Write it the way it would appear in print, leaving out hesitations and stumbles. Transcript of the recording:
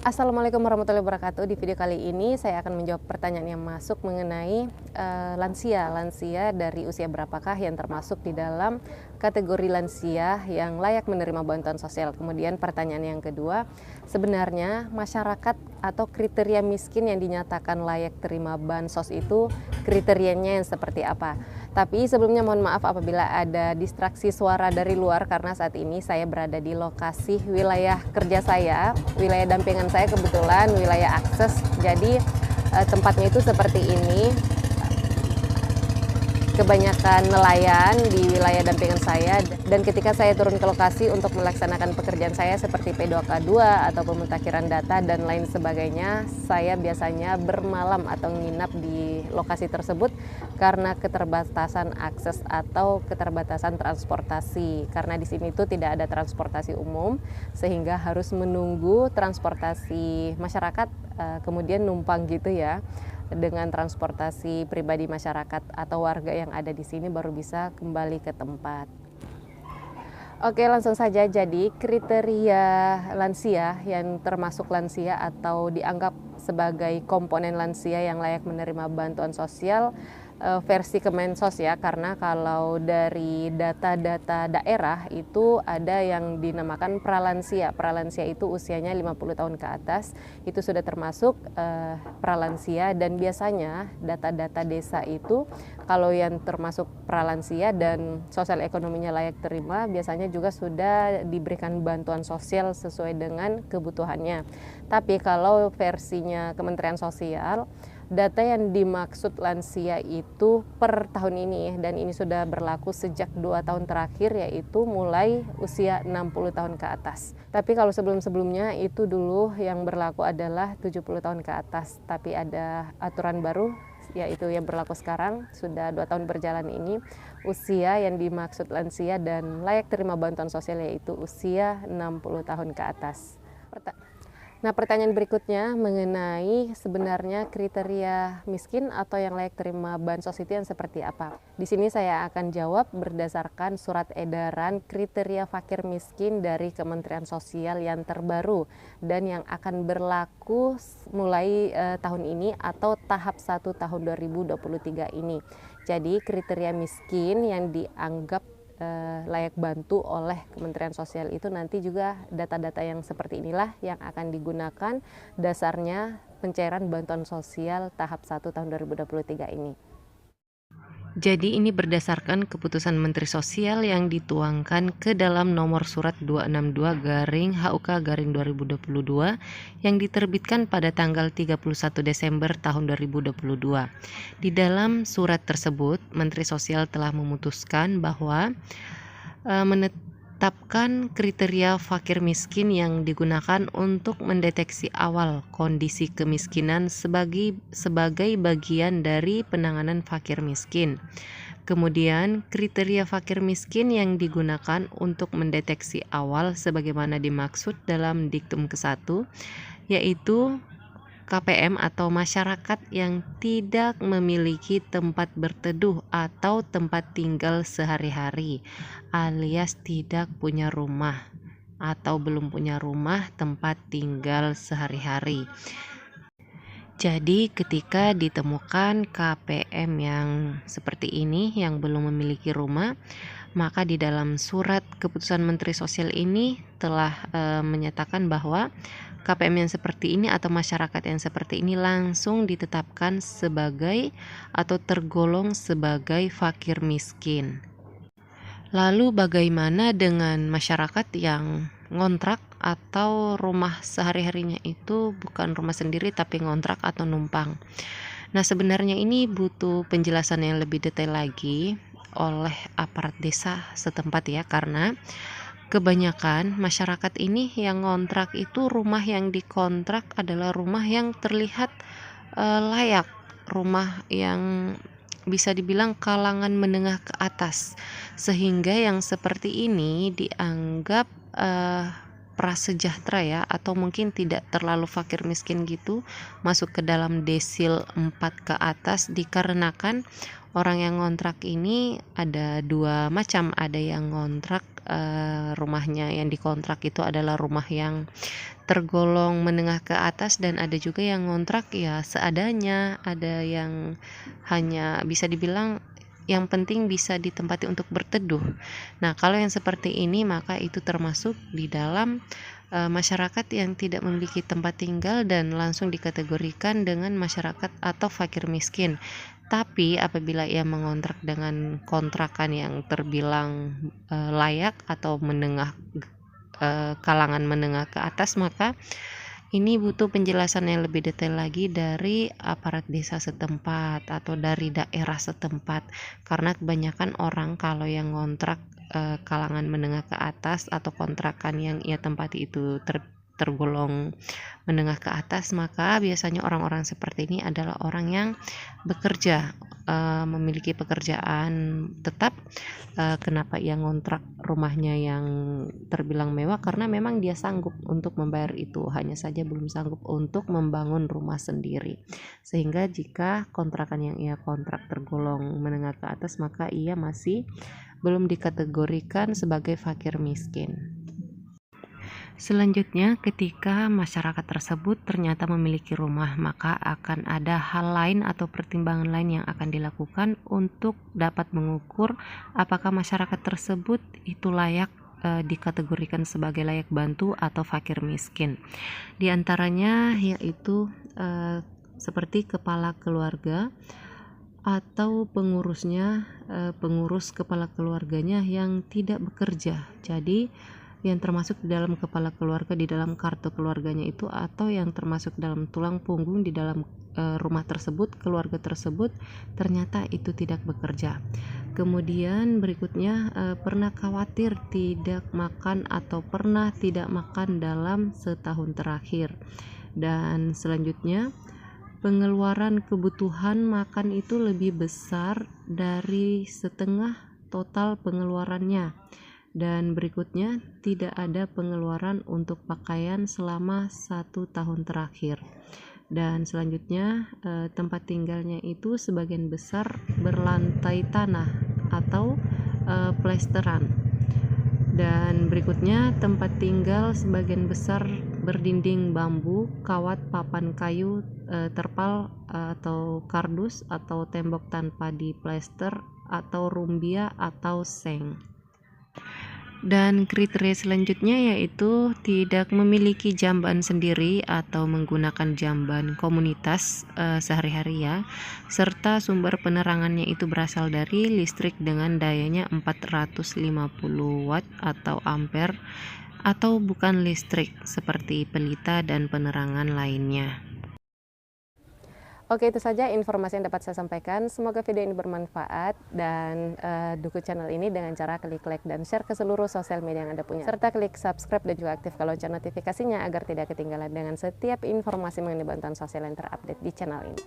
Assalamualaikum warahmatullahi wabarakatuh. Di video kali ini saya akan menjawab pertanyaan yang masuk mengenai lansia. Lansia dari usia berapakah yang termasuk di dalam kategori lansia yang layak menerima bantuan sosial. Kemudian pertanyaan yang kedua, sebenarnya masyarakat atau kriteria miskin yang dinyatakan layak terima bansos itu kriterianya yang seperti apa? Tapi sebelumnya mohon maaf apabila ada distraksi suara dari luar karena saat ini saya berada di lokasi wilayah kerja saya, wilayah dampingan saya kebetulan wilayah akses. Jadi tempatnya itu seperti ini. Kebanyakan nelayan di wilayah dampingan saya, dan ketika saya turun ke lokasi untuk melaksanakan pekerjaan saya seperti P2K2 atau pemutakhiran data dan lain sebagainya, saya biasanya bermalam atau nginap di lokasi tersebut karena keterbatasan akses atau keterbatasan transportasi. Karena di sini itu tidak ada transportasi umum sehingga harus menunggu transportasi masyarakat kemudian numpang gitu ya. Dengan transportasi pribadi masyarakat atau warga yang ada di sini baru bisa kembali ke tempat. Oke, langsung saja. Jadi kriteria lansia yang termasuk lansia atau dianggap sebagai komponen lansia yang layak menerima bantuan sosial versi Kemensos ya, karena kalau dari data-data daerah itu ada yang dinamakan pralansia. Pralansia itu usianya 50 tahun ke atas, itu sudah termasuk pralansia, dan biasanya data-data desa itu kalau yang termasuk pralansia dan sosial ekonominya layak terima biasanya juga sudah diberikan bantuan sosial sesuai dengan kebutuhannya. Tapi kalau versinya Kementerian Sosial, data yang dimaksud lansia itu per tahun ini, dan ini sudah berlaku sejak 2 tahun terakhir, yaitu mulai usia 60 tahun ke atas. Tapi kalau sebelum-sebelumnya itu dulu yang berlaku adalah 70 tahun ke atas. Tapi ada aturan baru, yaitu yang berlaku sekarang, sudah 2 tahun berjalan ini, usia yang dimaksud lansia dan layak terima bantuan sosial yaitu usia 60 tahun ke atas. Nah, pertanyaan berikutnya mengenai sebenarnya kriteria miskin atau yang layak terima bansos itu yang seperti apa. Di sini saya akan jawab berdasarkan surat edaran kriteria fakir miskin dari Kementerian Sosial yang terbaru dan yang akan berlaku mulai tahun ini atau tahap 1 tahun 2023 ini. Jadi kriteria miskin yang dianggap layak bantu oleh Kementerian Sosial itu nanti juga data-data yang seperti inilah yang akan digunakan dasarnya pencairan bantuan sosial tahap 1 tahun 2023 ini. Jadi ini berdasarkan keputusan Menteri Sosial yang dituangkan ke dalam nomor surat 262/HUK/2022 yang diterbitkan pada tanggal 31 Desember tahun 2022. Di dalam surat tersebut, Menteri Sosial telah memutuskan bahwa menetapkan kriteria fakir miskin yang digunakan untuk mendeteksi awal kondisi kemiskinan sebagai bagian dari penanganan fakir miskin. Kemudian kriteria fakir miskin yang digunakan untuk mendeteksi awal sebagaimana dimaksud dalam diktum ke-1 yaitu KPM atau masyarakat yang tidak memiliki tempat berteduh atau tempat tinggal sehari-hari, alias tidak punya rumah atau belum punya rumah tempat tinggal sehari-hari. Jadi ketika ditemukan KPM yang seperti ini yang belum memiliki rumah, maka di dalam surat keputusan Menteri Sosial ini telah menyatakan bahwa KPM yang seperti ini atau masyarakat yang seperti ini langsung ditetapkan sebagai atau tergolong sebagai fakir miskin. Lalu bagaimana dengan masyarakat yang ngontrak atau rumah sehari-harinya itu bukan rumah sendiri tapi ngontrak atau numpang? Nah, sebenarnya ini butuh penjelasan yang lebih detail lagi oleh aparat desa setempat ya, karena kebanyakan masyarakat ini yang ngontrak itu rumah yang dikontrak adalah rumah yang terlihat layak, rumah yang bisa dibilang kalangan menengah ke atas, sehingga yang seperti ini dianggap prasejahtera ya, atau mungkin tidak terlalu fakir miskin gitu, masuk ke dalam desil 4 ke atas, dikarenakan orang yang ngontrak ini ada 2 macam, ada yang ngontrak rumahnya yang dikontrak itu adalah rumah yang tergolong menengah ke atas, dan ada juga yang ngontrak ya seadanya, ada yang hanya bisa dibilang yang penting bisa ditempati untuk berteduh. Nah, kalau yang seperti ini maka itu termasuk di dalam masyarakat yang tidak memiliki tempat tinggal dan langsung dikategorikan dengan masyarakat atau fakir miskin. Tapi apabila ia mengontrak dengan kontrakan yang terbilang layak atau menengah, kalangan menengah ke atas, maka ini butuh penjelasan yang lebih detail lagi dari aparat desa setempat atau dari daerah setempat, karena kebanyakan orang kalau yang ngontrak kalangan menengah ke atas atau kontrakan yang ia tempati itu tergolong menengah ke atas, maka biasanya orang-orang seperti ini adalah orang yang bekerja, memiliki pekerjaan tetap. Kenapa ia ngontrak rumahnya yang terbilang mewah? Karena memang dia sanggup untuk membayar itu, hanya saja belum sanggup untuk membangun rumah sendiri. Sehingga jika kontrakan yang ia kontrak tergolong menengah ke atas, maka ia masih belum dikategorikan sebagai fakir miskin. Selanjutnya, ketika masyarakat tersebut ternyata memiliki rumah, maka akan ada hal lain atau pertimbangan lain yang akan dilakukan untuk dapat mengukur apakah masyarakat tersebut itu layak dikategorikan sebagai layak bantu atau fakir miskin. Di antaranya yaitu seperti kepala keluarga atau pengurusnya, pengurus kepala keluarganya yang tidak bekerja. Jadi yang termasuk di dalam kepala keluarga di dalam kartu keluarganya itu, atau yang termasuk dalam tulang punggung di dalam rumah tersebut, keluarga tersebut, ternyata itu tidak bekerja. Kemudian berikutnya, pernah khawatir tidak makan atau pernah tidak makan dalam setahun terakhir. Dan selanjutnya, pengeluaran kebutuhan makan itu lebih besar dari setengah total pengeluarannya. Dan berikutnya, tidak ada pengeluaran untuk pakaian selama 1 tahun terakhir. Dan selanjutnya, tempat tinggalnya itu sebagian besar berlantai tanah atau plesteran. Dan berikutnya, tempat tinggal sebagian besar berdinding bambu, kawat papan kayu, terpal atau kardus, atau tembok tanpa diplester, atau rumbia atau seng. Dan kriteria selanjutnya yaitu tidak memiliki jamban sendiri atau menggunakan jamban komunitas sehari-hari ya, serta sumber penerangannya itu berasal dari listrik dengan dayanya 450 watt atau ampere, atau bukan listrik seperti pelita dan penerangan lainnya. Oke, itu saja informasi yang dapat saya sampaikan. Semoga video ini bermanfaat, dan dukung channel ini dengan cara klik like dan share ke seluruh sosial media yang Anda punya. Serta klik subscribe dan juga aktifkan lonceng notifikasinya agar tidak ketinggalan dengan setiap informasi mengenai bantuan sosial yang terupdate di channel ini.